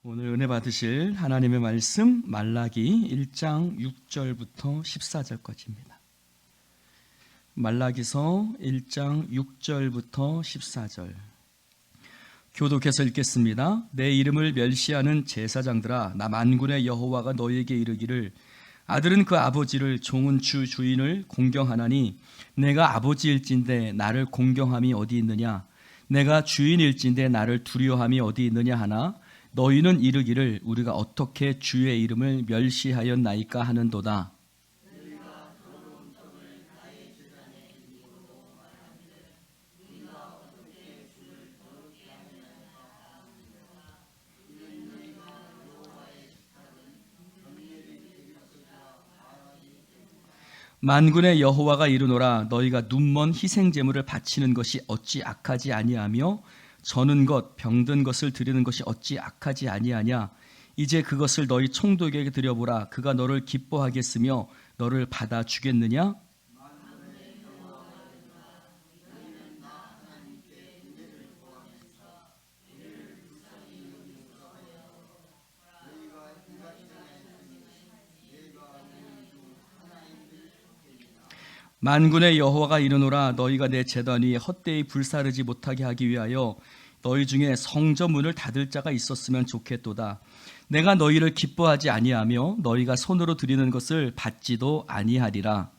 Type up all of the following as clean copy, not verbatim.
오늘 은혜 받으실 하나님의 말씀 말라기 1장 6절부터 14절까지입니다. 말라기서 1장 6절부터 14절 교독해서 읽겠습니다. 내 이름을 멸시하는 제사장들아, 나 만군의 여호와가 너희에게 이르기를 아들은 그 아버지를, 종은 주 주인을 공경하나니 내가 아버지일진데 나를 공경함이 어디 있느냐? 내가 주인일진데 나를 두려워함이 어디 있느냐 하나 너희는 이르기를 우리가 어떻게 주의 이름을 멸시하였나이까 하는도다. 만군의 여호와가 이르노라, 너희가 눈먼 희생 제물을 바치는 것이 어찌 악하지 아니하며 저는 것 병든 것을 드리는 것이 어찌 악하지 아니하냐? 이제 그것을 너희 총독에게 드려보라. 그가 너를 기뻐하겠으며 너를 받아 주겠느냐? 만군의 여호와가 이르노라, 너희가 내 제단 위에 헛되이 불사르지 못하게 하기 위하여 너희 중에 성전문을 닫을 자가 있었으면 좋겠도다. 내가 너희를 기뻐하지 아니하며 너희가 손으로 드리는 것을 받지도 아니하리라.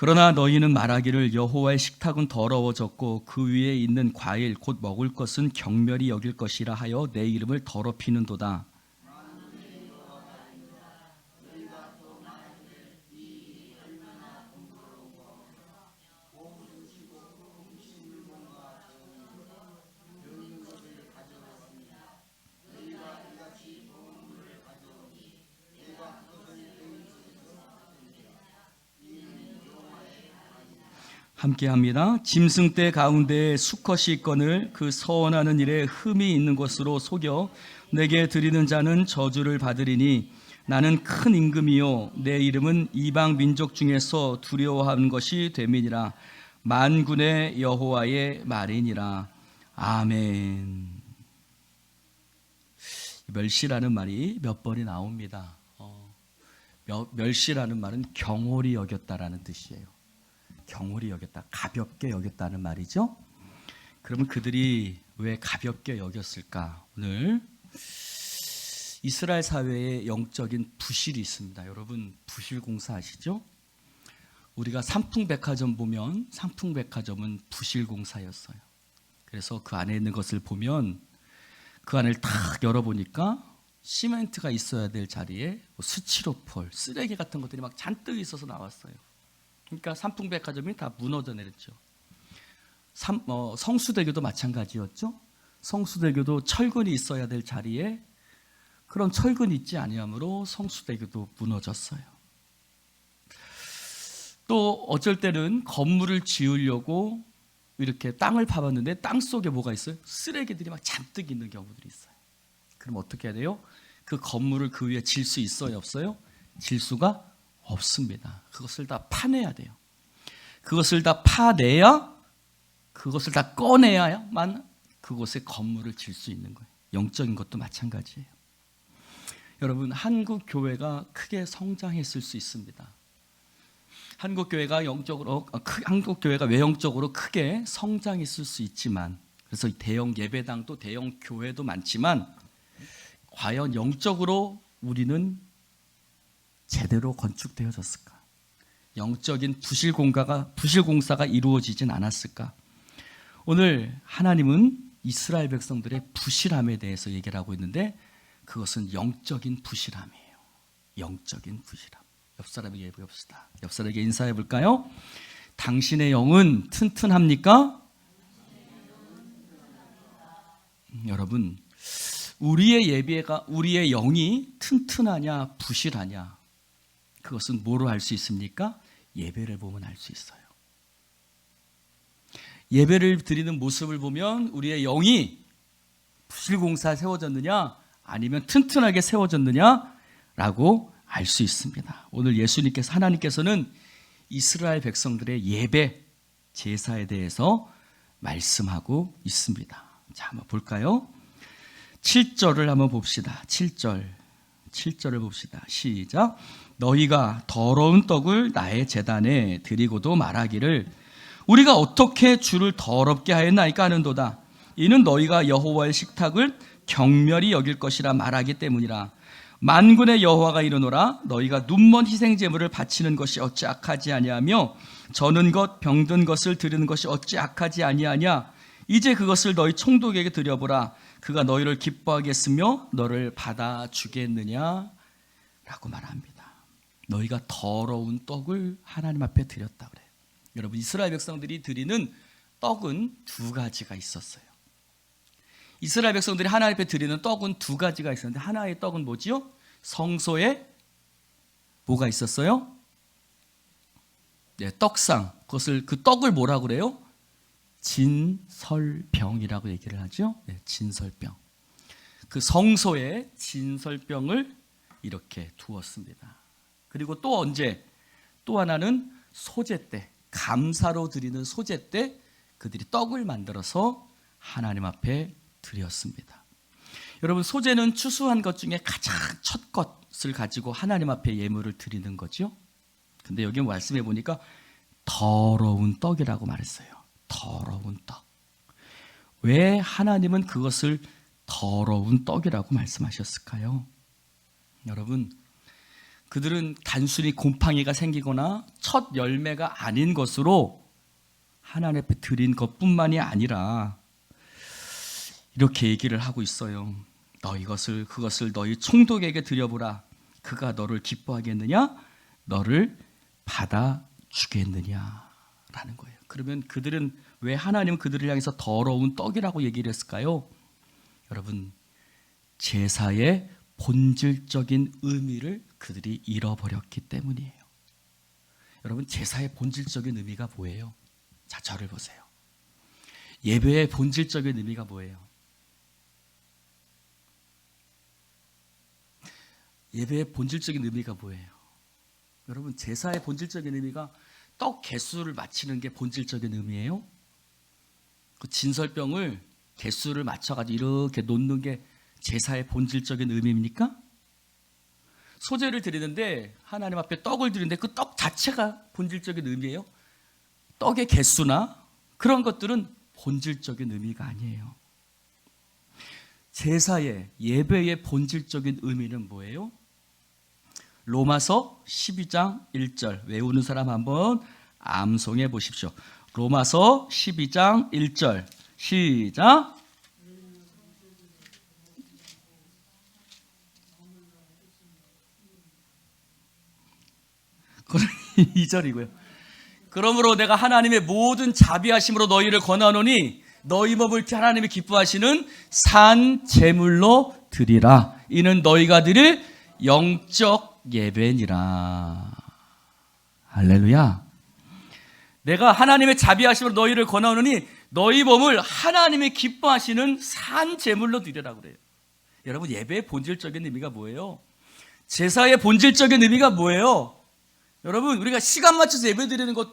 그러나 너희는 말하기를 여호와의 식탁은 더러워졌고 그 위에 있는 과일 곧 먹을 것은 경멸이 여길 것이라 하여 내 이름을 더럽히는도다. 함께합니다. 짐승떼 가운데에 수컷이 있거늘 그 서원하는 일에 흠이 있는 것으로 속여 내게 드리는 자는 저주를 받으리니 나는 큰 임금이요 내 이름은 이방 민족 중에서 두려워하는 것이 됨이니라. 만군의 여호와의 말이니라. 아멘. 멸시라는 말이 몇 번이 나옵니다. 멸시라는 말은 경홀히 여겼다라는 뜻이에요. 경홀히 여겼다, 가볍게 여겼다는 말이죠. 그러면 그들이 왜 가볍게 여겼을까? 오늘 이스라엘 사회에 영적인 부실이 있습니다. 여러분 부실 공사 아시죠? 우리가 삼풍백화점 보면 삼풍백화점은 부실 공사였어요. 그래서 그 안에 있는 것을 보면 그 안을 탁 열어보니까 시멘트가 있어야 될 자리에 스티로폴, 쓰레기 같은 것들이 막 잔뜩 있어서 나왔어요. 그러니까 삼풍백화점이 다 무너져 내렸죠. 성수대교도 마찬가지였죠. 성수대교도 철근이 있어야 될 자리에 그런 철근이 있지 아니하므로 성수대교도 무너졌어요. 또 어쩔 때는 건물을 지으려고 이렇게 땅을 파봤는데 땅 속에 뭐가 있어요? 쓰레기들이 막 잔뜩 있는 경우들이 있어요. 그럼 어떻게 해야 돼요? 그 건물을 그 위에 질 수 있어요? 없어요? 질 수가 없습니다. 그것을 다 파내야 돼요. 그것을 다 파내야, 그것을 다 꺼내야만 그곳에 건물을 질 수 있는 거예요. 영적인 것도 마찬가지예요. 여러분, 한국 교회가 크게 성장했을 수 있습니다. 한국 교회가 외형적으로 크게 성장했을 수 있지만, 그래서 대형 예배당도 대형 교회도 많지만, 과연 영적으로 우리는 제대로 건축되어졌을까? 영적인 부실 공사가 이루어지진 않았을까? 오늘 하나님은 이스라엘 백성들의 부실함에 대해서 얘기를 하고 있는데 그것은 영적인 부실함이에요. 영적인 부실함. 옆 사람에게 얘기해봅시다. 옆 사람에게 인사해 볼까요? 당신의 영은 튼튼합니까? 여러분, 우리의 영이 튼튼하냐 부실하냐, 그것은 뭐로 알 수 있습니까? 예배를 보면 알 수 있어요. 예배를 드리는 모습을 보면 우리의 영이 부실공사 세워졌느냐 아니면 튼튼하게 세워졌느냐라고 알 수 있습니다. 오늘 예수님께서 하나님께서는 이스라엘 백성들의 예배 제사에 대해서 말씀하고 있습니다. 자, 한번 볼까요? 7절을 한번 봅시다. 7절을 봅시다. 시작. 너희가 더러운 떡을 나의 제단에 드리고도 말하기를 우리가 어떻게 주를 더럽게 하였나이까 하는도다. 이는 너희가 여호와의 식탁을 경멸히 여길 것이라 말하기 때문이라. 만군의 여호와가 이르노라. 너희가 눈먼 희생 제물을 바치는 것이 어찌 악하지 아니하며 저는 것 병든 것을 드리는 것이 어찌 악하지 아니하냐. 이제 그것을 너희 총독에게 드려보라. 그가 너희를 기뻐하겠으며 너를 받아주겠느냐 라고 말합니다. 너희가 더러운 떡을 하나님 앞에 드렸다 그래요. 여러분, 이스라엘 백성들이 드리는 떡은 두 가지가 있었어요. 이스라엘 백성들이 하나님 앞에 드리는 떡은 두 가지가 있었는데, 하나의 떡은 뭐지요? 성소에 뭐가 있었어요? 네, 떡상. 그 떡을 뭐라고 그래요? 진설병이라고 얘기를 하죠. 네, 진설병. 그 성소에 진설병을 이렇게 두었습니다. 그리고 또 언제? 또 하나는 소제 때, 감사로 드리는 소제 때 그들이 떡을 만들어서 하나님 앞에 드렸습니다. 여러분, 소제는 추수한 것 중에 가장 첫 것을 가지고 하나님 앞에 예물을 드리는 거죠. 근데 여기 말씀해 보니까 더러운 떡이라고 말했어요. 더러운 떡. 왜 하나님은 그것을 더러운 떡이라고 말씀하셨을까요? 여러분, 그들은 단순히 곰팡이가 생기거나 첫 열매가 아닌 것으로 하나님 앞에 드린 것뿐만이 아니라 이렇게 얘기를 하고 있어요. 그것을 너희 총독에게 드려보라. 그가 너를 기뻐하겠느냐? 너를 받아주겠느냐? 라는 거예요. 그러면 그들은 왜 하나님은 그들을 향해서 더러운 떡이라고 얘기를 했을까요? 여러분, 제사의 본질적인 의미를 그들이 잃어버렸기 때문이에요. 여러분, 제사의 본질적인 의미가 뭐예요? 자, 저를 보세요. 예배의 본질적인 의미가 뭐예요? 예배의 본질적인 의미가 뭐예요? 여러분, 제사의 본질적인 의미가 떡 개수를 맞추는 게 본질적인 의미예요? 그 진설병을 개수를 맞춰가지고 이렇게 놓는 게 제사의 본질적인 의미입니까? 소제를 드리는데, 하나님 앞에 떡을 드리는데 그 떡 자체가 본질적인 의미예요? 떡의 개수나 그런 것들은 본질적인 의미가 아니에요. 제사의, 예배의 본질적인 의미는 뭐예요? 로마서 12장 1절 외우는 사람 한번 암송해 보십시오. 로마서 12장 1절 시작. 그럼 2절이고요. 그러므로 내가 하나님의 모든 자비하심으로 너희를 권하노니 너희 몸을 하나님이 기뻐하시는 산 제물로 드리라. 이는 너희가 드릴 영적 예배니라. 할렐루야. 내가 하나님의 자비하심으로 너희를 권하노니 너희 몸을 하나님이 기뻐하시는 산 제물로 드리라고 그래요. 여러분, 예배의 본질적인 의미가 뭐예요? 제사의 본질적인 의미가 뭐예요? 여러분, 우리가 시간 맞춰서 예배 드리는 것,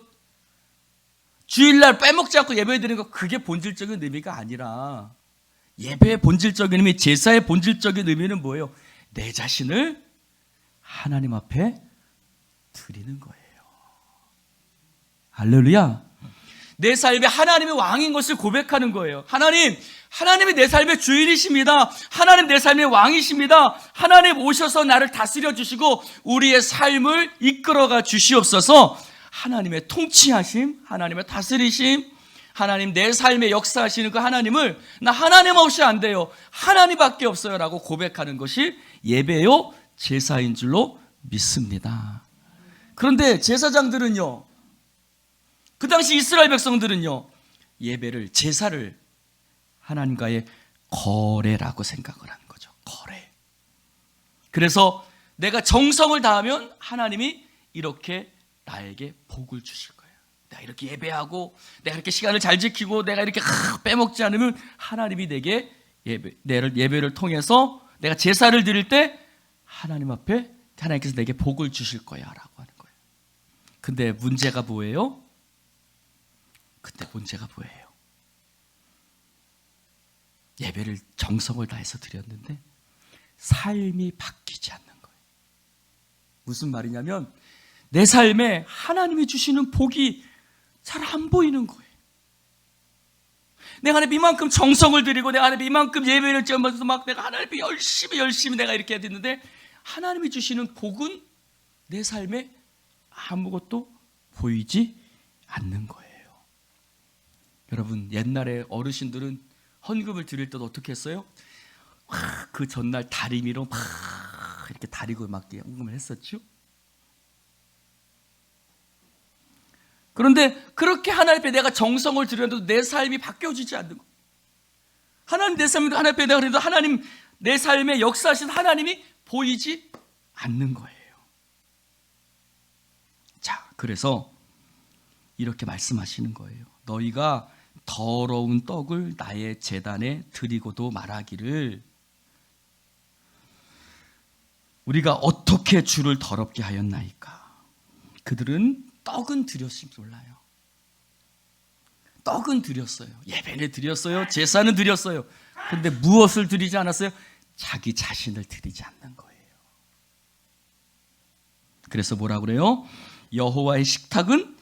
주일날 빼먹지 않고 예배 드리는 것, 그게 본질적인 의미가 아니라 예배의 본질적인 의미, 제사의 본질적인 의미는 뭐예요? 내 자신을 하나님 앞에 드리는 거예요. 할렐루야. 내 삶에 하나님이 왕인 것을 고백하는 거예요. 하나님이 내 삶의 주인이십니다. 하나님 내 삶의 왕이십니다. 하나님 오셔서 나를 다스려 주시고 우리의 삶을 이끌어가 주시옵소서. 하나님의 통치하심, 하나님의 다스리심, 하나님 내 삶에 역사하시는 그 하나님을 나 하나님 없이 안 돼요. 하나님밖에 없어요 라고 고백하는 것이 예배요 제사인 줄로 믿습니다. 그런데 제사장들은요, 그 당시 이스라엘 백성들은요, 예배를, 제사를 하나님과의 거래라고 생각을 하는 거죠. 거래. 그래서 내가 정성을 다하면 하나님이 이렇게 나에게 복을 주실 거예요. 내가 이렇게 예배하고 내가 이렇게 시간을 잘 지키고 내가 이렇게 빼먹지 않으면 하나님이 내게 예배를 통해서 내가 제사를 드릴 때 하나님 앞에 하나님께서 내게 복을 주실 거야 라고 하는 거예요. 근데 문제가 뭐예요? 예배를 정성을 다해서 드렸는데 삶이 바뀌지 않는 거예요. 무슨 말이냐면 내 삶에 하나님이 주시는 복이 잘 안 보이는 거예요. 내가 하나님 이만큼 정성을 들이고 내가 하나님 이만큼 예배를 지으면서 막 내가 하나님 열심히 내가 이렇게 해야 되는데 하나님이 주시는 복은 내 삶에 아무것도 보이지 않는 거예요. 여러분, 옛날에 어르신들은 헌금을 드릴 때도 어떻게 했어요? 그 전날 다리미로 막 이렇게 다리고 막 헌금을 했었죠. 그런데 그렇게 하나님 앞에 내가 정성을 들여도 내 삶이 바뀌어지지 않는 거예요. 하나님 내 삶에 하나님 앞에 내가 그래도 하나님 내 삶에 역사하신 하나님이 보이지 않는 거예요. 자, 그래서 이렇게 말씀하시는 거예요. 너희가 더러운 떡을 나의 제단에 드리고도 말하기를 우리가 어떻게 주를 더럽게 하였나이까. 그들은 떡은 드렸을지 몰라요. 떡은 드렸어요. 예배를 드렸어요. 제사는 드렸어요. 그런데 무엇을 드리지 않았어요? 자기 자신을 드리지 않는 거예요. 그래서 뭐라 그래요? 여호와의 식탁은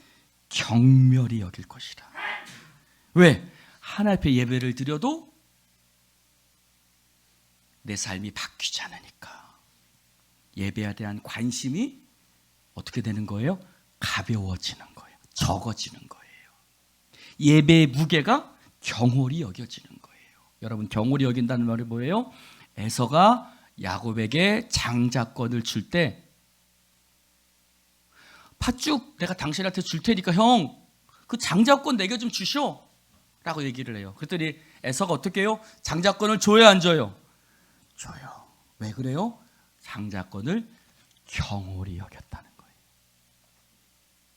경멸히 여길 것이라. 왜? 하나님 앞에 예배를 드려도 내 삶이 바뀌지 않으니까. 예배에 대한 관심이 어떻게 되는 거예요? 가벼워지는 거예요. 적어지는 거예요. 예배의 무게가 경홀히 여겨지는 거예요. 여러분, 경홀히 여긴다는 말이 뭐예요? 에서가 야곱에게 장자권을 줄 때 팥죽 내가 당신한테 줄 테니까 형 그 장자권 내게 좀 주시오 라고 얘기를 해요. 그랬더니 에서가 어떻게 해요? 장자권을 줘요 안 줘요? 줘요. 왜 그래요? 장자권을 경홀히 여겼다는 거예요.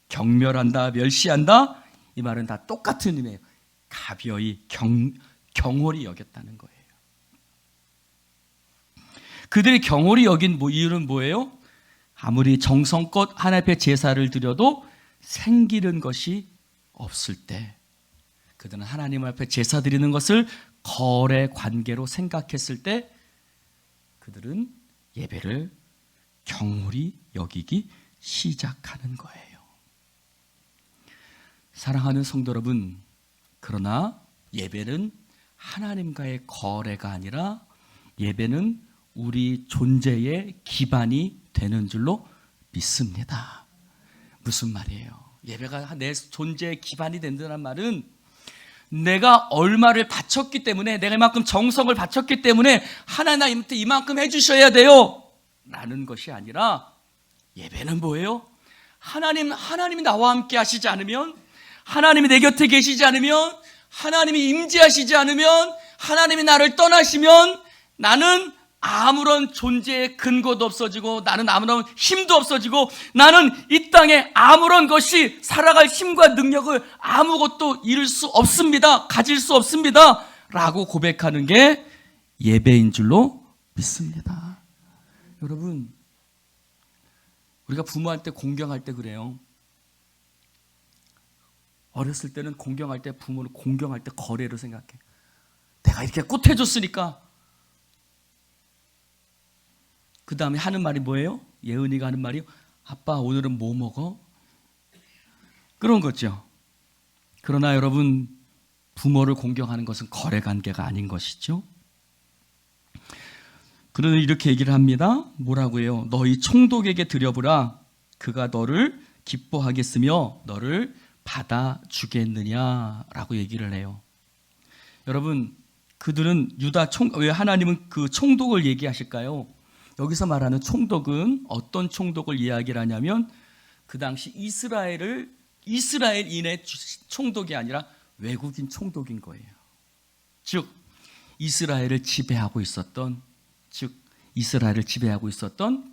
경멸한다, 멸시한다, 이 말은 다 똑같은 의미예요. 가벼이 경홀히 여겼다는 거예요. 그들이 경홀히 여긴 이유는 뭐예요? 아무리 정성껏 하나님 앞에 제사를 드려도 생기는 것이 없을 때 그들은 하나님 앞에 제사 드리는 것을 거래 관계로 생각했을 때 그들은 예배를 경홀히 여기기 시작하는 거예요. 사랑하는 성도 여러분, 그러나 예배는 하나님과의 거래가 아니라 예배는 우리 존재의 기반이 되는 줄로 믿습니다. 무슨 말이에요? 예배가 내 존재의 기반이 된다는 말은 내가 얼마를 바쳤기 때문에 내가 이만큼 정성을 바쳤기 때문에 하나님한테 이만큼 해주셔야 돼요 라는 것이 아니라 예배는 뭐예요? 하나님이 나와 함께 하시지 않으면, 하나님이 내 곁에 계시지 않으면, 하나님이 임재하시지 않으면, 하나님이 나를 떠나시면 나는 아무런 존재의 근거도 없어지고 나는 아무런 힘도 없어지고 나는 이 땅에 아무런 것이 살아갈 힘과 능력을 아무것도 이룰 수 없습니다. 가질 수 없습니다. 라고 고백하는 게 예배인 줄로 믿습니다. 여러분, 우리가 부모한테 공경할 때 그래요. 어렸을 때는 공경할 때 부모는 공경할 때 거래로 생각해. 내가 이렇게 꽃해줬으니까. 그 다음에 하는 말이 뭐예요? 예은이가 하는 말이 아빠 오늘은 뭐 먹어? 그런 거죠. 그러나 여러분, 부모를 공경하는 것은 거래 관계가 아닌 것이죠. 그러나 이렇게 얘기를 합니다. 뭐라고 해요? 너희 총독에게 드려보라. 그가 너를 기뻐하겠으며 너를 받아주겠느냐라고 얘기를 해요. 여러분, 그들은 왜 하나님은 그 총독을 얘기하실까요? 여기서 말하는 총독은 어떤 총독을 이야기를 하냐면 그 당시 이스라엘인의 총독이 아니라 외국인 총독인 거예요. 즉 이스라엘을 지배하고 있었던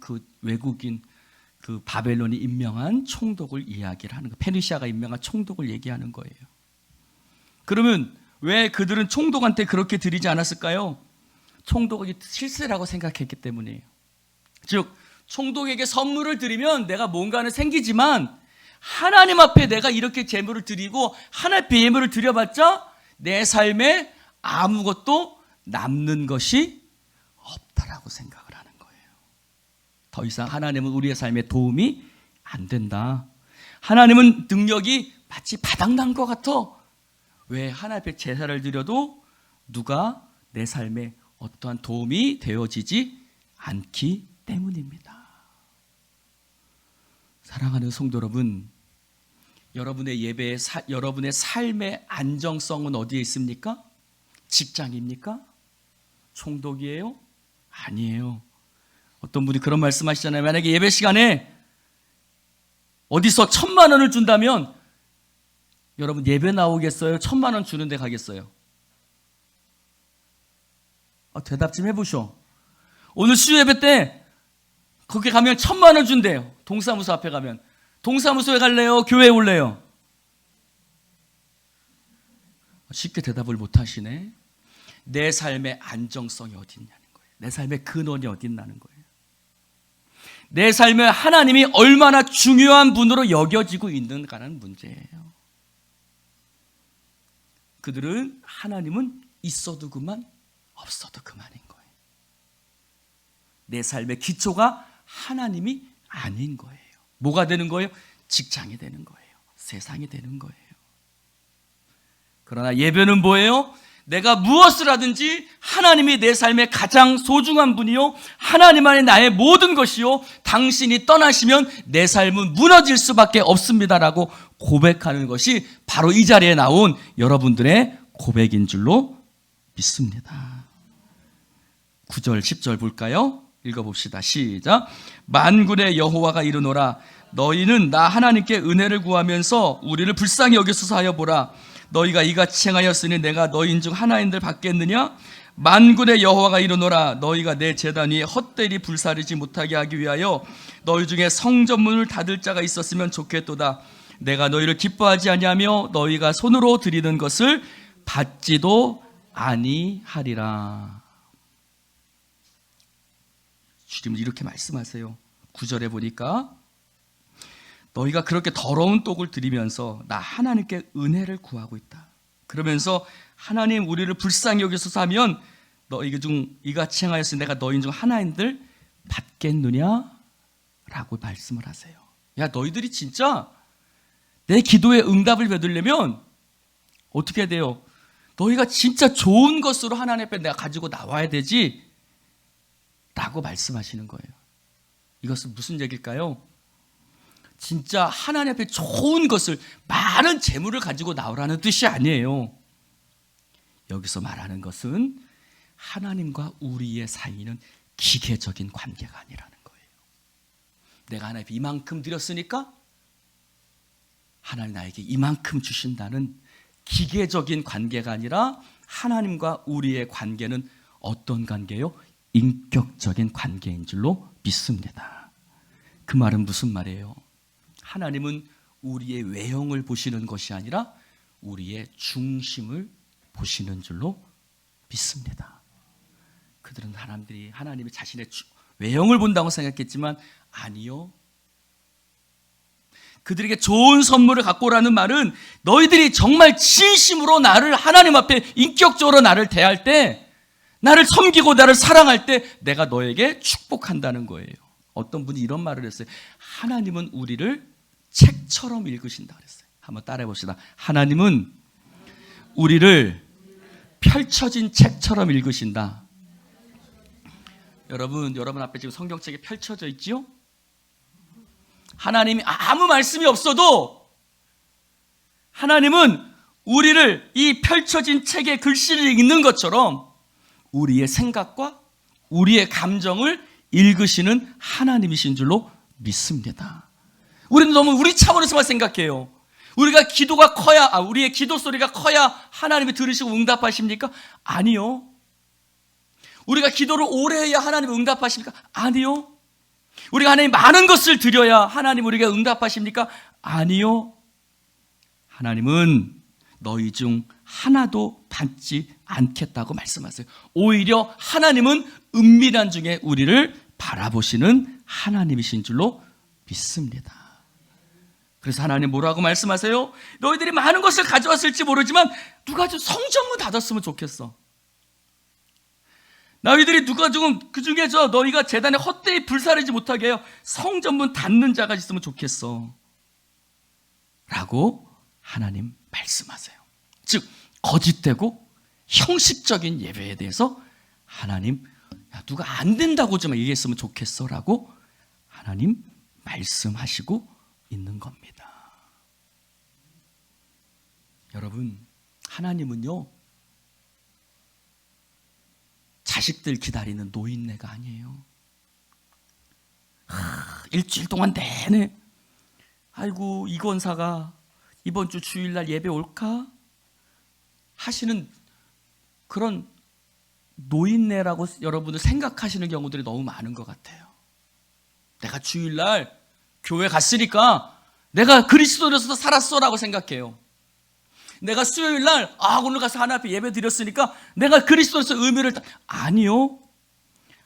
그 외국인 그 바벨론이 임명한 총독을 이야기를 하는 거예요. 페르시아가 임명한 총독을 얘기하는 거예요. 그러면 왜 그들은 총독한테 그렇게 드리지 않았을까요? 총독이 실세라고 생각했기 때문이에요. 즉 총독에게 선물을 드리면 내가 뭔가는 생기지만 하나님 앞에 내가 이렇게 제물을 드리고 하나님 앞에 예물을 드려봤자 내 삶에 아무것도 남는 것이 없다라고 생각을 하는 거예요. 더 이상 하나님은 우리의 삶에 도움이 안 된다. 하나님은 능력이 마치 바닥난 것 같아. 왜 하나님 앞에 제사를 드려도 누가 내 삶에 어떠한 도움이 되어지지 않기 때문입니다. 사랑하는 성도 여러분, 여러분의 예배의 여러분의 삶의 안정성은 어디에 있습니까? 직장입니까? 총독이에요? 아니에요. 어떤 분이 그런 말씀하시잖아요. 만약에 예배 시간에 어디서 1,000만 원을 준다면 여러분 예배 나오겠어요? 1,000만 원 주는 데 가겠어요? 대답 좀 해보셔. 오늘 수요예배 때 거기 가면 1,000만 원 준대요. 동사무소 앞에 가면. 동사무소에 갈래요? 교회에 올래요? 쉽게 대답을 못 하시네. 내 삶의 안정성이 어디 있냐는 거예요. 내 삶의 근원이 어디 있냐는 거예요. 내 삶에 하나님이 얼마나 중요한 분으로 여겨지고 있는가라는 문제예요. 그들은 하나님은 있어도 그만 없어도 그만인 거예요. 내 삶의 기초가 하나님이 아닌 거예요. 뭐가 되는 거예요? 직장이 되는 거예요. 세상이 되는 거예요. 그러나 예배는 뭐예요? 내가 무엇을 하든지 하나님이 내 삶의 가장 소중한 분이요 하나님 안에 나의 모든 것이요 당신이 떠나시면 내 삶은 무너질 수밖에 없습니다라고 고백하는 것이 바로 이 자리에 나온 여러분들의 고백인 줄로 믿습니다. 9절 10절 볼까요? 읽어봅시다. 시작. 만군의 여호와가 이르노라 너희는 나 하나님께 은혜를 구하면서 우리를 불쌍히 여기소서 하여 보라. 너희가 이같이 행하였으니 내가 너희인 중 하나인들 받겠느냐? 만군의 여호와가 이르노라 너희가 내 제단 위에 헛되이 불사르지 못하게 하기 위하여 너희 중에 성전문을 닫을 자가 있었으면 좋겠도다. 내가 너희를 기뻐하지 아니하며 너희가 손으로 드리는 것을 받지도 아니하리라. 주님은 이렇게 말씀하세요. 9절에 보니까 너희가 그렇게 더러운 떡을 드리면서 나 하나님께 은혜를 구하고 있다. 그러면서 하나님 우리를 불쌍히 여기소서 하면 너희 중 이같이 행하였으니 내가 너희 중 하나인들 받겠느냐? 라고 말씀을 하세요. 야 너희들이 진짜 내 기도에 응답을 받으려면 어떻게 해야 돼요? 너희가 진짜 좋은 것으로 하나님 앞에 내가 가지고 나와야 되지 라고 말씀하시는 거예요. 이것은 무슨 얘기일까요? 진짜 하나님 앞에 좋은 것을 많은 재물을 가지고 나오라는 뜻이 아니에요. 여기서 말하는 것은 하나님과 우리의 사이는 기계적인 관계가 아니라는 거예요. 내가 하나님 앞에 이만큼 드렸으니까 하나님 나에게 이만큼 주신다는 기계적인 관계가 아니라 하나님과 우리의 관계는 어떤 관계요? 인격적인 관계인 줄로 믿습니다. 그 말은 무슨 말이에요? 하나님은 우리의 외형을 보시는 것이 아니라 우리의 중심을 보시는 줄로 믿습니다. 그들은 사람들이 하나님이 자신의 외형을 본다고 생각했지만 아니요. 그들에게 좋은 선물을 갖고 오라는 말은 너희들이 정말 진심으로 나를 하나님 앞에 인격적으로 나를 대할 때 나를 섬기고 나를 사랑할 때 내가 너에게 축복한다는 거예요. 어떤 분이 이런 말을 했어요. 하나님은 우리를 책처럼 읽으신다 그랬어요. 한번 따라해 봅시다. 하나님은 우리를 펼쳐진 책처럼 읽으신다. 여러분 앞에 지금 성경책이 펼쳐져 있지요? 하나님이 아무 말씀이 없어도 하나님은 우리를 이 펼쳐진 책의 글씨를 읽는 것처럼 우리의 생각과 우리의 감정을 읽으시는 하나님이신 줄로 믿습니다. 우리는 너무 우리 차원에서만 생각해요. 우리가 기도가 커야, 우리의 기도 소리가 커야 하나님이 들으시고 응답하십니까? 아니요. 우리가 기도를 오래 해야 하나님이 응답하십니까? 아니요. 우리가 하나님 많은 것을 드려야 하나님 우리가 응답하십니까? 아니요. 하나님은 너희 중 하나도 받지 않겠다고 말씀하세요. 오히려 하나님은 은밀한 중에 우리를 바라보시는 하나님이신 줄로 믿습니다. 그래서 하나님 뭐라고 말씀하세요? 너희들이 많은 것을 가져왔을지 모르지만 누가 좀 성전문 닫았으면 좋겠어. 너희들이 누가 조금 그 중에 너희가 제단에 헛되이 불사르지 못하게 해요. 성전문 닫는 자가 있으면 좋겠어. 라고 하나님 말씀하세요. 즉 거짓되고 형식적인 예배에 대해서 하나님 누가 안 된다고 좀 얘기했으면 좋겠어 라고 하나님 말씀하시고 있는 겁니다. 여러분, 하나님은요 자식들 기다리는 노인네가 아니에요. 일주일 동안 내내 아이고 이 권사가 이번 주 주일날 예배 올까? 하시는 그런 노인네라고 여러분들 생각하시는 경우들이 너무 많은 것 같아요. 내가 주일날 교회 갔으니까 내가 그리스도로서 살았어라고 생각해요. 내가 수요일날 오늘 가서 하나님 앞에 예배 드렸으니까 내가 그리스도로서 의미를 아니요.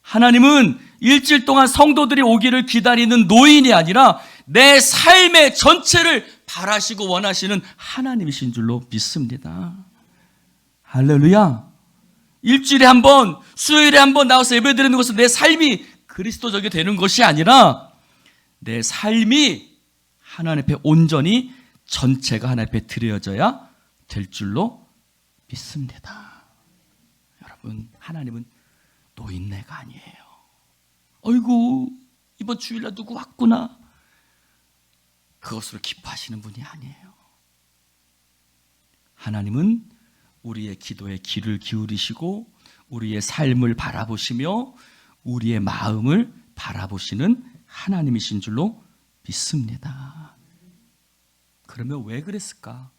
하나님은 일주일 동안 성도들이 오기를 기다리는 노인이 아니라 내 삶의 전체를 바라시고 원하시는 하나님이신 줄로 믿습니다. 할렐루야. 일주일에 한 번, 수요일에 한 번 나와서 예배 드리는 것은 내 삶이 그리스도적이 되는 것이 아니라 내 삶이 하나님 앞에 온전히 전체가 하나님 앞에 드려져야 될 줄로 믿습니다. 여러분, 하나님은 노인네가 아니에요. 어이구 이번 주일날 누구 왔구나, 그것으로 기뻐하시는 분이 아니에요. 하나님은 우리의 기도에 귀를 기울이시고 우리의 삶을 바라보시며 우리의 마음을 바라보시는 하나님이신 줄로 믿습니다. 그러면 왜 그랬을까?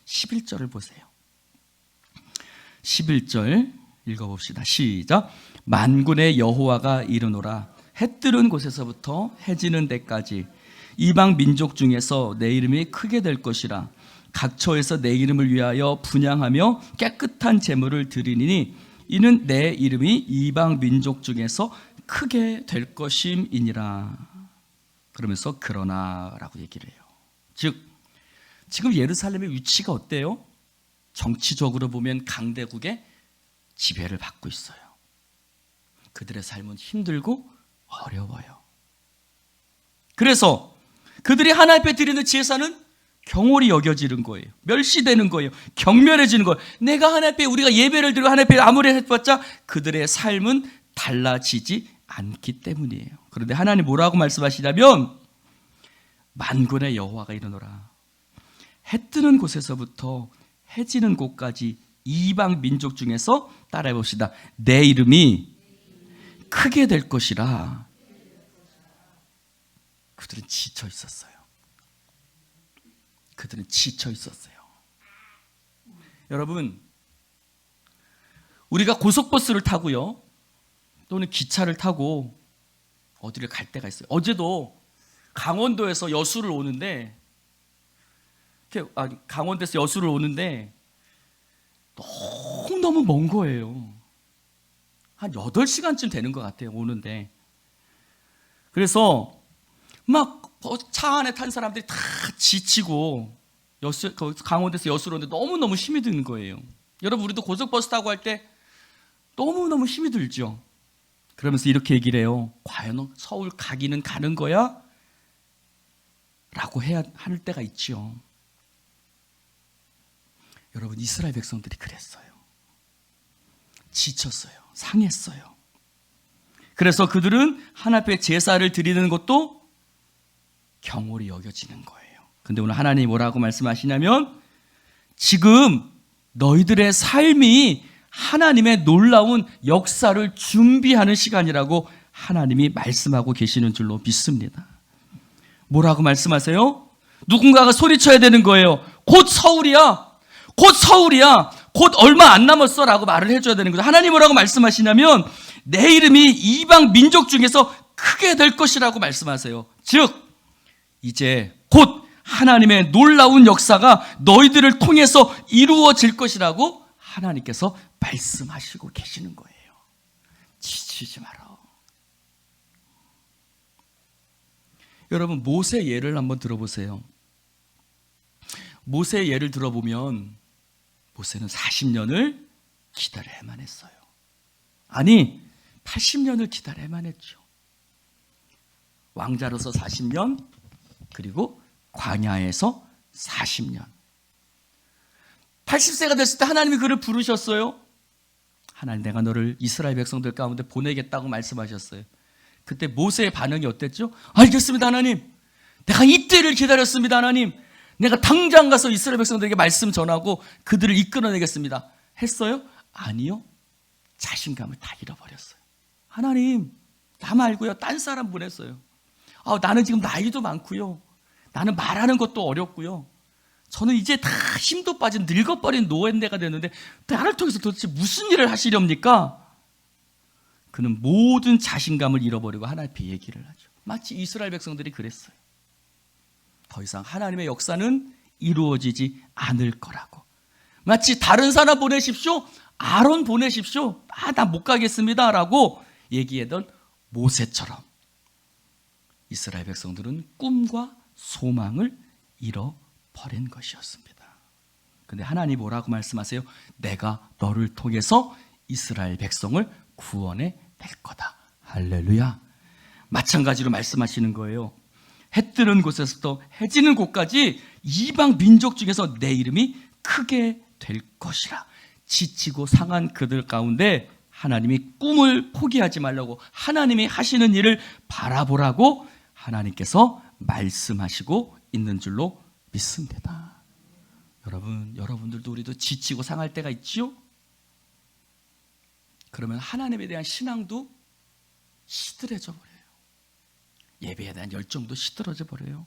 11절을 보세요. 11절 읽어봅시다. 시작. 만군의 여호와가 이르노라. 해 뜨는 곳에서부터 해 지는 데까지 이방 민족 중에서 내 이름이 크게 될 것이라. 각처에서 내 이름을 위하여 분향하며 깨끗한 제물을 드리니 이는 내 이름이 이방 민족 중에서 크게 될 것임이니라. 그러면서 그러나라고 얘기를 해요. 즉 지금 예루살렘의 위치가 어때요? 정치적으로 보면 강대국의 지배를 받고 있어요. 그들의 삶은 힘들고 어려워요. 그래서 그들이 하나님 앞에 드리는 제사는 경홀히 여겨지는 거예요. 멸시되는 거예요. 경멸해지는 거예요. 내가 하나님 앞에 우리가 예배를 드리고 하나님 앞에 아무리 해봤자 그들의 삶은 달라지지 않기 때문이에요. 그런데 하나님 뭐라고 말씀하시냐면 만군의 여호와가 이르노라. 해 뜨는 곳에서부터 해 지는 곳까지 이방 민족 중에서 따라해 봅시다. 내 이름이 크게 될 것이라. 그들은 지쳐 있었어요. 그들은 지쳐 있었어요. 여러분, 우리가 고속버스를 타고요, 또는 기차를 타고 어디를 갈 때가 있어요. 어제도 강원도에서 여수를 오는데, 강원도에서 여수를 오는데 너무 먼 거예요. 한 8시간쯤 되는 것 같아요, 오는데. 그래서 막 차 안에 탄 사람들이 다 지치고 강원도에서 여수로 오는데 너무너무 힘이 드는 거예요. 여러분, 우리도 고속버스 타고 할 때 너무너무 힘이 들죠. 그러면서 이렇게 얘기를 해요. 과연 서울 가기는 가는 거야? 라고 해야 할 때가 있죠. 여러분, 이스라엘 백성들이 그랬어요. 지쳤어요. 상했어요. 그래서 그들은 하나님 앞에 제사를 드리는 것도 경홀히 여겨지는 거예요. 근데 오늘 하나님이 뭐라고 말씀하시냐면 지금 너희들의 삶이 하나님의 놀라운 역사를 준비하는 시간이라고 하나님이 말씀하고 계시는 줄로 믿습니다. 뭐라고 말씀하세요? 누군가가 소리쳐야 되는 거예요. 곧 서울이야. 곧 서울이야. 곧 얼마 안 남았어 라고 말을 해줘야 되는 거죠. 하나님 뭐라고 말씀하시냐면 내 이름이 이방 민족 중에서 크게 될 것이라고 말씀하세요. 즉 이제 곧 하나님의 놀라운 역사가 너희들을 통해서 이루어질 것이라고 하나님께서 말씀하시고 계시는 거예요. 지치지 마라. 여러분, 모세 예를 한번 들어보세요. 모세 예를 들어보면 모세는 40년을 기다려야만 했어요. 아니, 80년을 기다려야만 했죠. 왕자로서 40년, 그리고 광야에서 40년. 80세가 됐을 때 하나님이 그를 부르셨어요. 하나님, 내가 너를 이스라엘 백성들 가운데 보내겠다고 말씀하셨어요. 그때 모세의 반응이 어땠죠? 알겠습니다, 하나님. 내가 이때를 기다렸습니다, 하나님. 내가 당장 가서 이스라엘 백성들에게 말씀 전하고 그들을 이끌어내겠습니다. 했어요? 아니요. 자신감을 다 잃어버렸어요. 하나님, 나 말고요, 딴 사람 보냈어요. 나는 지금 나이도 많고요. 나는 말하는 것도 어렵고요. 저는 이제 다 힘도 빠진 늙어버린 노인네가 됐는데 나를 통해서 도대체 무슨 일을 하시렵니까? 그는 모든 자신감을 잃어버리고 하나님 앞에 얘기를 하죠. 마치 이스라엘 백성들이 그랬어요. 더 이상 하나님의 역사는 이루어지지 않을 거라고. 마치 다른 사람 보내십시오. 아론 보내십시오. 나 못 가겠습니다 라고 얘기했던 모세처럼 이스라엘 백성들은 꿈과 소망을 잃어버린 것이었습니다. 그런데 하나님이 뭐라고 말씀하세요? 내가 너를 통해서 이스라엘 백성을 구원해 낼 거다. 할렐루야. 마찬가지로 말씀하시는 거예요. 해 뜨는 곳에서부터 해 지는 곳까지 이방 민족 중에서 내 이름이 크게 될 것이라. 지치고 상한 그들 가운데 하나님이 꿈을 포기하지 말라고, 하나님이 하시는 일을 바라보라고 하나님께서 말씀하시고 있는 줄로 믿습니다. 여러분들도 우리도 지치고 상할 때가 있지요? 그러면 하나님에 대한 신앙도 시들해져 버려요. 예배에 대한 열정도 시들어져 버려요.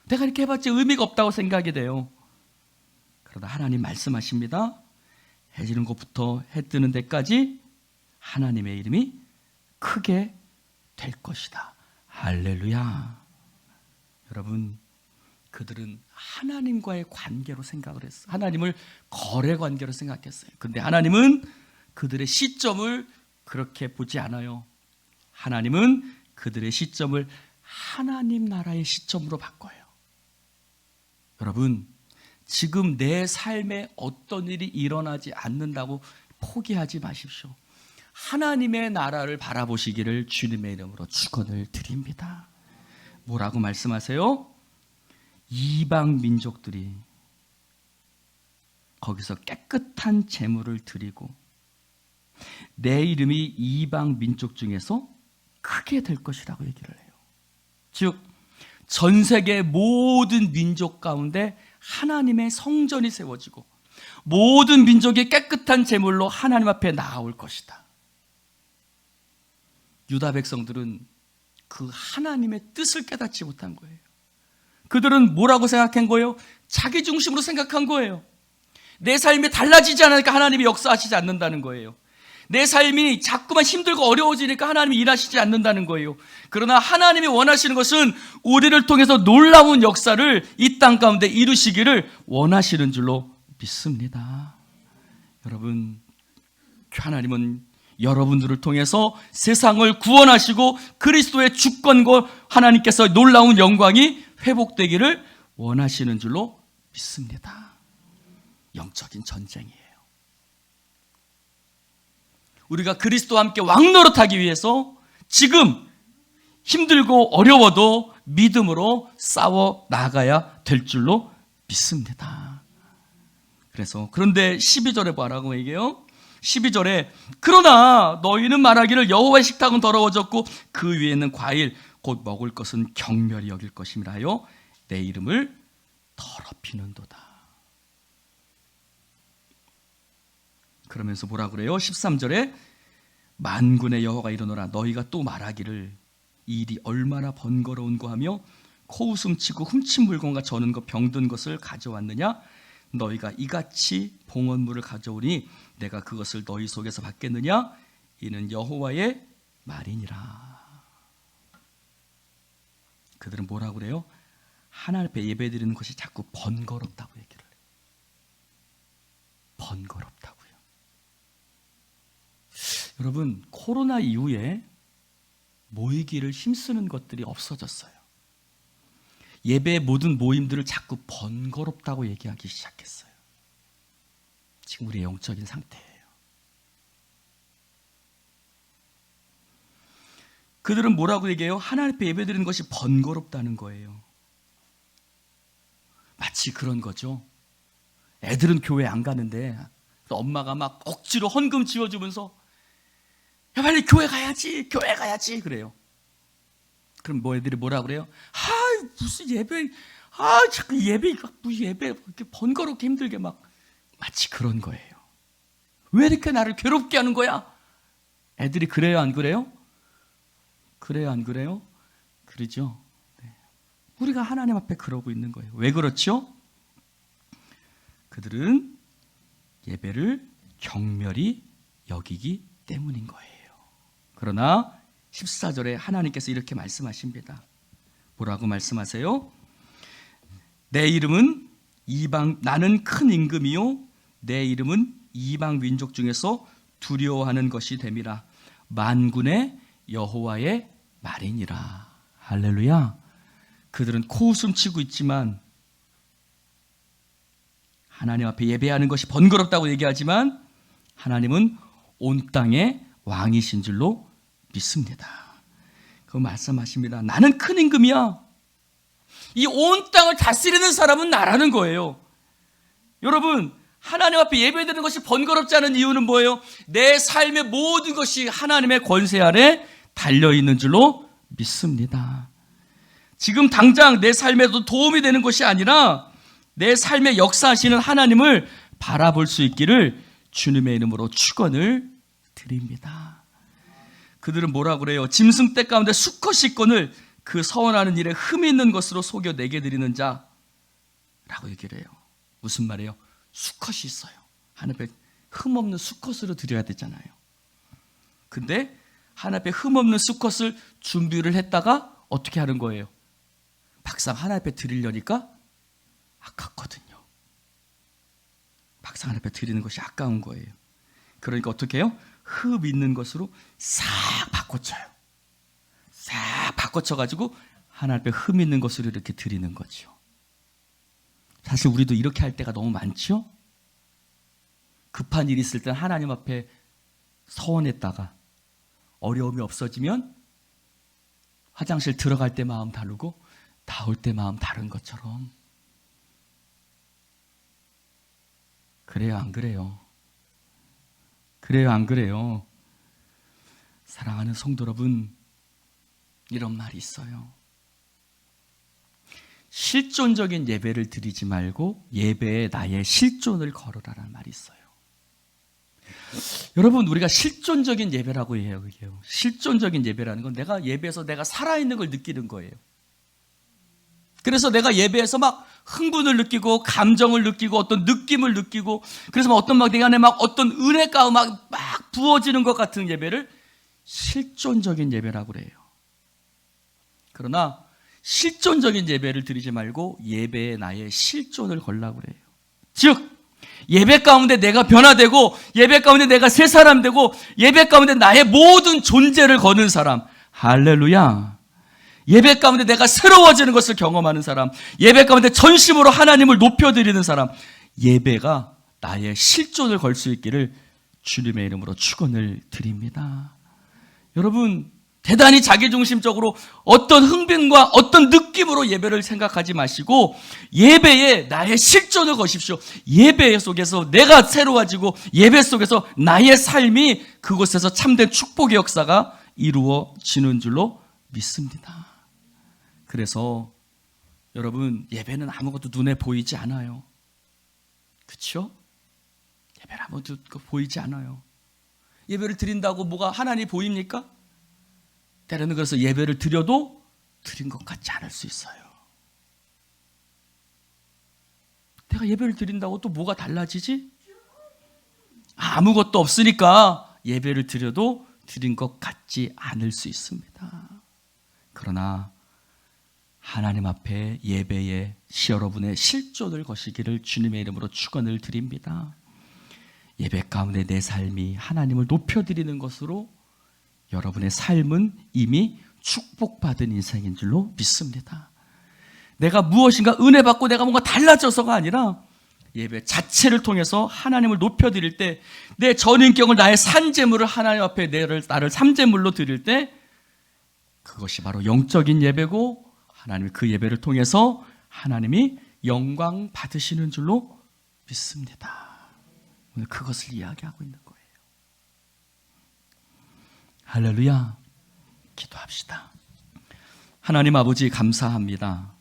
내가 이렇게 해봤자 의미가 없다고 생각이 돼요. 그러다 하나님 말씀하십니다. 해 지는 곳부터 해 뜨는 데까지 하나님의 이름이 크게 될 것이다. 할렐루야. 여러분, 그들은 하나님과의 관계로 생각을 했어요. 하나님을 거래 관계로 생각했어요. 그런데 하나님은 그들의 시점을 그렇게 보지 않아요. 하나님은 그들의 시점을 하나님 나라의 시점으로 바꿔요. 여러분, 지금 내 삶에 어떤 일이 일어나지 않는다고 포기하지 마십시오. 하나님의 나라를 바라보시기를 주님의 이름으로 축원을 드립니다. 뭐라고 말씀하세요? 이방 민족들이 거기서 깨끗한 제물을 드리고 내 이름이 이방 민족 중에서 크게 될 것이라고 얘기를 해요. 즉, 전 세계 모든 민족 가운데 하나님의 성전이 세워지고 모든 민족이 깨끗한 제물로 하나님 앞에 나아올 것이다. 유다 백성들은 그 하나님의 뜻을 깨닫지 못한 거예요. 그들은 뭐라고 생각한 거예요? 자기 중심으로 생각한 거예요. 내 삶이 달라지지 않으니까 하나님이 역사하시지 않는다는 거예요. 내 삶이 자꾸만 힘들고 어려워지니까 하나님이 일하시지 않는다는 거예요. 그러나 하나님이 원하시는 것은 우리를 통해서 놀라운 역사를 이 땅 가운데 이루시기를 원하시는 줄로 믿습니다. 여러분, 하나님은 여러분들을 통해서 세상을 구원하시고 그리스도의 주권과 하나님께서 놀라운 영광이 회복되기를 원하시는 줄로 믿습니다. 영적인 전쟁이에요. 우리가 그리스도와 함께 왕노릇하기 위해서 지금 힘들고 어려워도 믿음으로 싸워 나가야 될 줄로 믿습니다. 그런데 12절에 뭐라고 얘기해요? 12절에 그러나 너희는 말하기를 여호와의 식탁은 더러워졌고 그 위에 있는 과일 곧 먹을 것은 경멸히 여길 것임이라 하여 내 이름을 더럽히는도다. 그러면서 뭐라 그래요? 13절에 만군의 여호와가 이르노라 너희가 또 말하기를 이 일이 얼마나 번거로운고 하며 코웃음 치고 훔친 물건과 저는 것 병든 것을 가져왔느냐? 너희가 이같이 봉헌물을 가져오니 내가 그것을 너희 속에서 받겠느냐? 이는 여호와의 말이니라. 그들은 뭐라고 그래요? 하나님 앞에 예배드리는 것이 자꾸 번거롭다고 얘기를 해요. 번거롭다고요. 여러분, 코로나 이후에 모이기를 힘쓰는 것들이 없어졌어요. 예배의 모든 모임들을 자꾸 번거롭다고 얘기하기 시작했어요. 지금 우리의 영적인 상태예요. 그들은 뭐라고 얘기해요? 하나님 앞에 예배드리는 것이 번거롭다는 거예요. 마치 그런 거죠. 애들은 교회 안 가는데 엄마가 막 억지로 헌금 지어주면서 야, 빨리 교회 가야지, 교회 가야지 그래요. 그럼 뭐 애들이 뭐라 그래요? 아, 무슨 예배, 자꾸 예배 이렇게 번거롭게 힘들게 마치 그런 거예요. 왜 이렇게 나를 괴롭게 하는 거야? 애들이 그래요, 안 그래요? 그래요, 안 그래요? 그러죠. 네. 우리가 하나님 앞에 그러고 있는 거예요. 왜 그렇죠? 그들은 예배를 경멸히 여기기 때문인 거예요. 그러나 14절에 하나님께서 이렇게 말씀하십니다. 뭐라고 말씀하세요? 내 이름은 나는 큰 임금이요 내 이름은 이방 민족 중에서 두려워하는 것이 됨이라. 만군의 여호와의 말이니라. 할렐루야. 그들은 코웃음 치고 있지만 하나님 앞에 예배하는 것이 번거롭다고 얘기하지만 하나님은 온 땅의 왕이신 줄로 믿습니다. 그 말씀하십니다. 나는 큰 임금이야. 이 온 땅을 다스리는 사람은 나라는 거예요. 여러분, 하나님 앞에 예배드리는 것이 번거롭지 않은 이유는 뭐예요? 내 삶의 모든 것이 하나님의 권세 아래 달려있는 줄로 믿습니다. 지금 당장 내 삶에도 도움이 되는 것이 아니라 내 삶에 역사하시는 하나님을 바라볼 수 있기를 주님의 이름으로 축원을 드립니다. 그들은 뭐라고 그래요? 짐승 떼 가운데 수컷 있거늘 그 서원하는 일에 흠이 있는 것으로 속여 내게 드리는 자라고 얘기를 해요. 무슨 말이에요? 수컷이 있어요. 하나님 앞에 흠 없는 수컷으로 드려야 되잖아요. 근데 하나님 앞에 흠 없는 수컷을 준비를 했다가 어떻게 하는 거예요? 막상 하나님 앞에 드리려니까 아깝거든요. 막상 하나님 앞에 드리는 것이 아까운 거예요. 그러니까 어떻게 해요? 흠 있는 것으로 싹 바꿔쳐요. 싹 바꿔쳐가지고 하나님 앞에 흠 있는 것으로 이렇게 드리는 거죠. 사실 우리도 이렇게 할 때가 너무 많죠? 급한 일이 있을 때는 하나님 앞에 서원했다가 어려움이 없어지면 화장실 들어갈 때 마음 다르고 나올 때 마음 다른 것처럼. 그래요, 안 그래요? 그래요, 안 그래요? 사랑하는 성도 여러분, 이런 말이 있어요. 실존적인 예배를 드리지 말고 예배에 나의 실존을 걸어라라는 말이 있어요. 여러분, 우리가 실존적인 예배라고 해요. 그게요. 실존적인 예배라는 건 내가 예배에서 내가 살아있는 걸 느끼는 거예요. 그래서 내가 예배에서 막 흥분을 느끼고 감정을 느끼고 어떤 느낌을 느끼고 그래서 내 안에 어떤 은혜가 막 부어지는 것 같은 예배를 실존적인 예배라고 그래요. 그러나 실존적인 예배를 드리지 말고 예배에 나의 실존을 걸라고 그래요. 즉 예배 가운데 내가 변화되고 예배 가운데 내가 새 사람 되고 예배 가운데 나의 모든 존재를 거는 사람. 할렐루야. 예배 가운데 내가 새로워지는 것을 경험하는 사람, 예배 가운데 전심으로 하나님을 높여드리는 사람, 예배가 나의 실존을 걸 수 있기를 주님의 이름으로 축원을 드립니다. 여러분, 대단히 자기중심적으로 어떤 흥분과 어떤 느낌으로 예배를 생각하지 마시고 예배에 나의 실존을 거십시오. 예배 속에서 내가 새로워지고 예배 속에서 나의 삶이 그곳에서 참된 축복의 역사가 이루어지는 줄로 믿습니다. 그래서 여러분, 예배는 아무것도 눈에 보이지 않아요. 그렇죠? 예배는 아무것도 보이지 않아요. 예배를 드린다고 뭐가 하나님이 보입니까? 때로는 그래서 예배를 드려도 드린 것 같지 않을 수 있어요. 내가 예배를 드린다고 또 뭐가 달라지지? 아무것도 없으니까 예배를 드려도 드린 것 같지 않을 수 있습니다. 그러나 하나님 앞에 예배에 여러분의 실존을 거시기를 주님의 이름으로 축원을 드립니다. 예배 가운데 내 삶이 하나님을 높여드리는 것으로 여러분의 삶은 이미 축복받은 인생인 줄로 믿습니다. 내가 무엇인가 은혜 받고 내가 뭔가 달라져서가 아니라 예배 자체를 통해서 하나님을 높여드릴 때 내 전인격을 나의 산제물을 하나님 앞에 나를 삼제물로 드릴 때 그것이 바로 영적인 예배고 하나님이 그 예배를 통해서 하나님이 영광 받으시는 줄로 믿습니다. 오늘 그것을 이야기하고 있는 거예요. 할렐루야. 기도합시다. 하나님 아버지 감사합니다.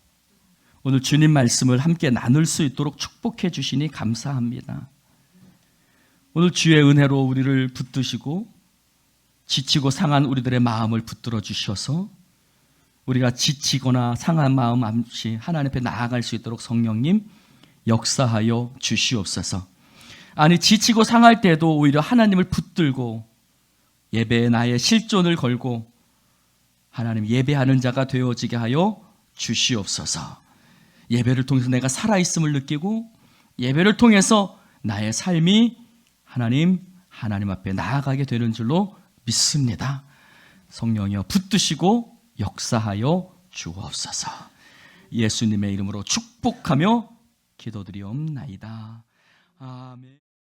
오늘 주님 말씀을 함께 나눌 수 있도록 축복해 주시니 감사합니다. 오늘 주의 은혜로 우리를 붙드시고 지치고 상한 우리들의 마음을 붙들어 주셔서 우리가 지치거나 상한 마음 없이 하나님 앞에 나아갈 수 있도록 성령님 역사하여 주시옵소서. 아니 지치고 상할 때도 오히려 하나님을 붙들고 예배에 나의 실존을 걸고 하나님 예배하는 자가 되어지게 하여 주시옵소서. 예배를 통해서 내가 살아있음을 느끼고 예배를 통해서 나의 삶이 하나님 앞에 나아가게 되는 줄로 믿습니다. 성령이여 붙드시고 역사하여 주옵소서. 예수님의 이름으로 축복하며 기도드리옵나이다. 아멘.